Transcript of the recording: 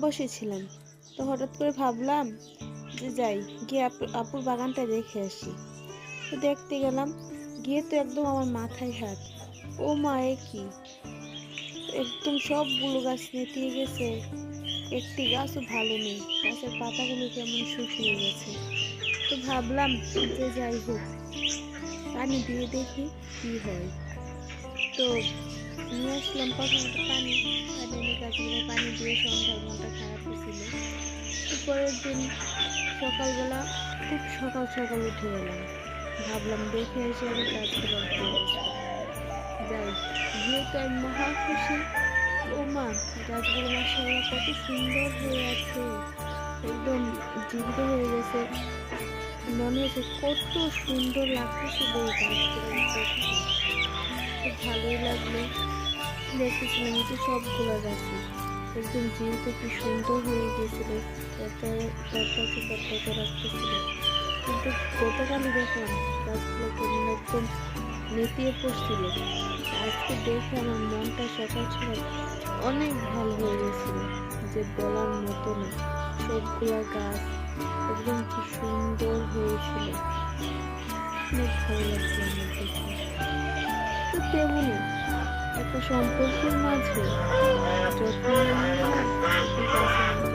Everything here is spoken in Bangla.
বসেছিলাম, তো হঠাৎ করে ভাবলাম যে যাই গিয়ে আপুর বাগানটা দেখে আসি। তো দেখতে গেলাম, গিয়ে তো একদম আমার মাথায় হাত। ও মা, এ কি! একদম সবগুলো গাছ নেতিয়ে গেছে, একটি গাছও ভালো নেই, গাছের পাতাগুলো কেমন শুকিয়ে গেছে। তো ভাবলাম যে যাই হোক, পানি দিয়ে দেখি কি হয়। তো নিয়ে আসলাম প্রথমত পানি, পানি এনে গাছগুলো পানি দিয়ে সন্ধ্যায় মনটা খারাপ ছিল। তো পরের দিন সকালবেলা খুব সকাল সকাল উঠে গেলাম, ভাবলাম দেখে এসে আমি গাছগুলোর কি অবস্থা। যাই গিয়ে তো আমি মহা খুশি। ও মা, গাছগুলো মাশাআল্লাহ কত সুন্দর হয়ে আছে, একদম জীবিত হয়ে গেছে। মনে হচ্ছে কত সুন্দর লাগতেছিল এই গাছগুলো দেখতে। খুব ভালোই লাগলো। দেখতেছিলাম যে সবগুলো গাছই একদম জীবিত, কি সুন্দর হয়ে গেছিল, তরতাজা রাখতেছিল। কিন্তু গতকালই দেখলাম গাছগুলো কেমন একদম নেতিয়ে পড়ছিল। আজকে দেখে আমার মনটা সকাল সকাল অনেক ভালো হয়ে গেছিল, যে বলার মতো না। সবগুলা গাছ একদম কি সুন্দর হয়েছিল, অনেক ভালো লাগছে আমার দেখে। তো তেমনই একটা সম্পর্কের মাঝে যত্ন নিয়ে না, একটি গাছের মতো